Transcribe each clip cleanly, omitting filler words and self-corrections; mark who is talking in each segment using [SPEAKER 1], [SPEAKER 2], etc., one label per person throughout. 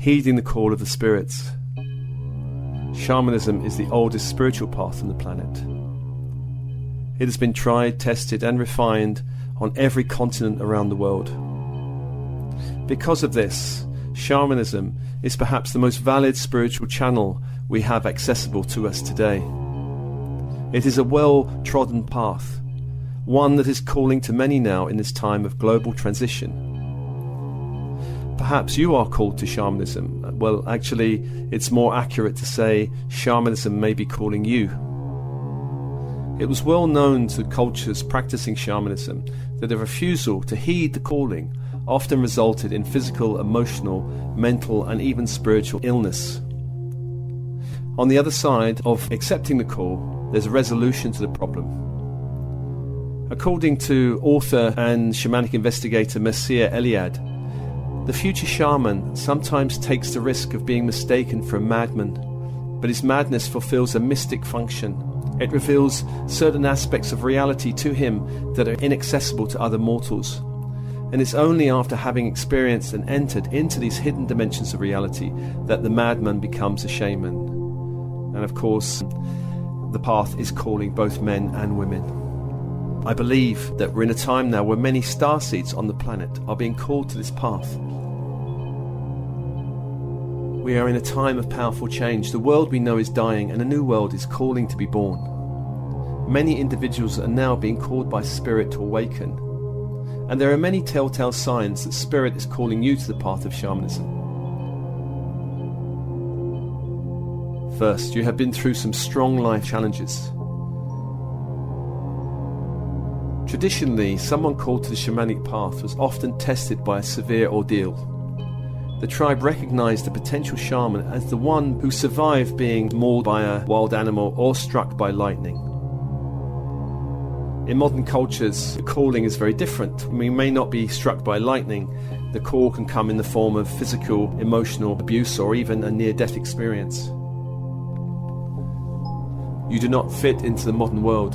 [SPEAKER 1] heeding the call of the spirits. Shamanism is the oldest spiritual path on the planet. It has been tried, tested and refined on every continent around the world. Because of this, shamanism is perhaps the most valid spiritual channel we have accessible to us today. It is a well-trodden path, one that is calling to many now in this time of global transition. Perhaps you are called to shamanism. Well, actually, it's more accurate to say shamanism may be calling you. It was well known to cultures practicing shamanism that a refusal to heed the calling often resulted in physical, emotional, mental and even spiritual illness. On the other side of accepting the call, there's a resolution to the problem. According to author and shamanic investigator Messiah Eliade, the future shaman sometimes takes the risk of being mistaken for a madman, but his madness fulfills a mystic function. It reveals certain aspects of reality to him that are inaccessible to other mortals. And it's only after having experienced and entered into these hidden dimensions of reality that the madman becomes a shaman. And of course, the path is calling both men and women. I believe that we're in a time now where many starseeds on the planet are being called to this path. We are in a time of powerful change. The world we know is dying and a new world is calling to be born. Many individuals are now being called by Spirit to awaken. And there are many telltale signs that Spirit is calling you to the path of shamanism. First, you have been through some strong life challenges. Traditionally, someone called to the shamanic path was often tested by a severe ordeal. The tribe recognized the potential shaman as the one who survived being mauled by a wild animal or struck by lightning. In modern cultures, the calling is very different. We may not be struck by lightning. The call can come in the form of physical, emotional abuse or even a near-death experience. You do not fit into the modern world.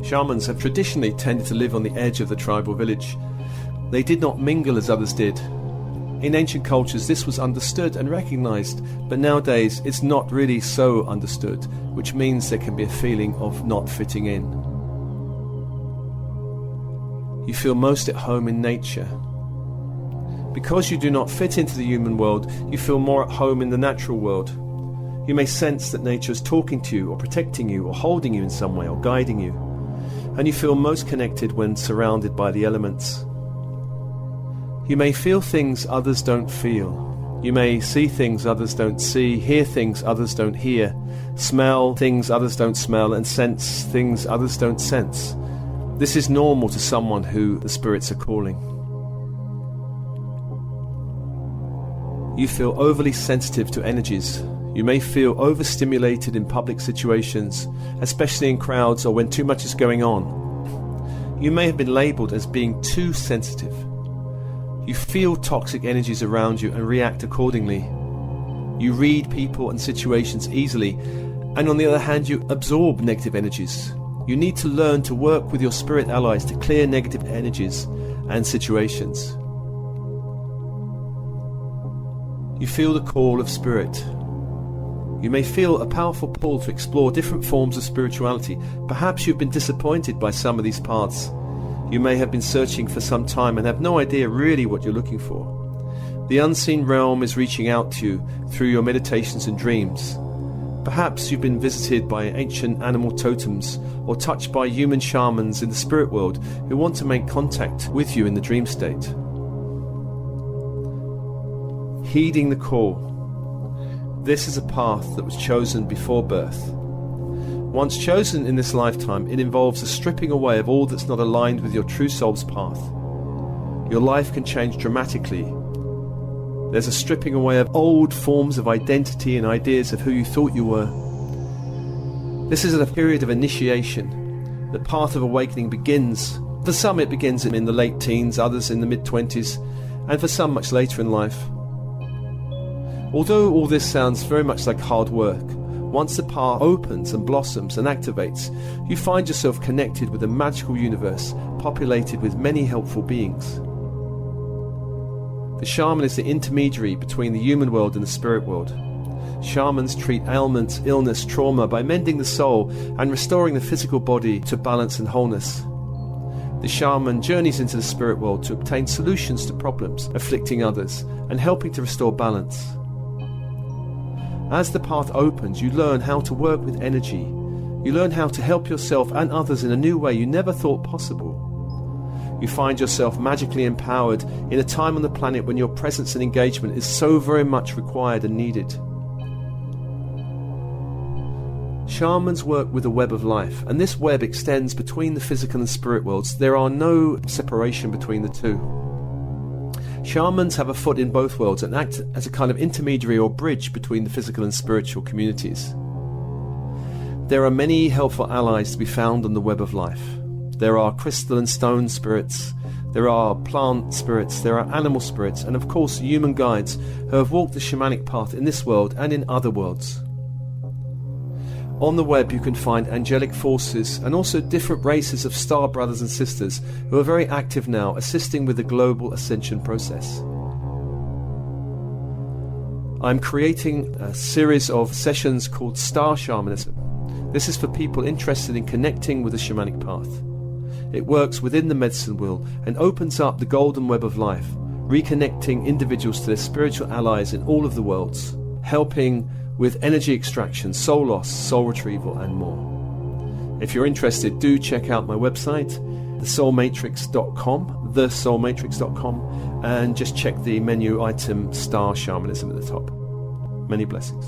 [SPEAKER 1] Shamans have traditionally tended to live on the edge of the tribal village. They did not mingle as others did. In ancient cultures this was understood and recognized, but nowadays it's not really so understood, which means there can be a feeling of not fitting in. You feel most at home in nature. Because you do not fit into the human world, you feel more at home in the natural world. You may sense that nature is talking to you or protecting you or holding you in some way or guiding you. And you feel most connected when surrounded by the elements. You may feel things others don't feel. You may see things others don't see, hear things others don't hear, smell things others don't smell, and sense things others don't sense. This is normal to someone who the spirits are calling. You feel overly sensitive to energies. You may feel overstimulated in public situations, especially in crowds or when too much is going on. You may have been labelled as being too sensitive. You feel toxic energies around you and react accordingly. You read people and situations easily, and on the other hand you absorb negative energies. You need to learn to work with your spirit allies to clear negative energies and situations. You feel the call of spirit. You may feel a powerful pull to explore different forms of spirituality. Perhaps you've been disappointed by some of these paths. You may have been searching for some time and have no idea really what you're looking for. The unseen realm is reaching out to you through your meditations and dreams. Perhaps you've been visited by ancient animal totems or touched by human shamans in the spirit world who want to make contact with you in the dream state. Heeding the call. This is a path that was chosen before birth. Once chosen in this lifetime, it involves a stripping away of all that's not aligned with your true soul's path. Your life can change dramatically. There's a stripping away of old forms of identity and ideas of who you thought you were. This is a period of initiation. The path of awakening begins. For some it begins in the late teens, others in the mid-20s, and for some much later in life. Although all this sounds very much like hard work, once the path opens and blossoms and activates, you find yourself connected with a magical universe populated with many helpful beings. The shaman is the intermediary between the human world and the spirit world. Shamans treat ailments, illness, trauma by mending the soul and restoring the physical body to balance and wholeness. The shaman journeys into the spirit world to obtain solutions to problems afflicting others and helping to restore balance. As the path opens, you learn how to work with energy. You learn how to help yourself and others in a new way you never thought possible. You find yourself magically empowered in a time on the planet when your presence and engagement is so very much required and needed. Shamans work with a web of life, and this web extends between the physical and spirit worlds. There are no separation between the two. Shamans have a foot in both worlds and act as a kind of intermediary or bridge between the physical and spiritual communities. There are many helpful allies to be found on the web of life. There are crystal and stone spirits, there are plant spirits, there are animal spirits, and of course human guides who have walked the shamanic path in this world and in other worlds. On the web you can find angelic forces and also different races of star brothers and sisters who are very active now, assisting with the global ascension process. I'm creating a series of sessions called Star Shamanism. This is for people interested in connecting with the shamanic path. It works within the medicine wheel and opens up the golden web of life, reconnecting individuals to their spiritual allies in all of the worlds, helping with energy extraction, soul loss, soul retrieval, and more. If you're interested, do check out my website, thesoulmatrix.com, and just check the menu item Star Shamanism at the top. Many blessings.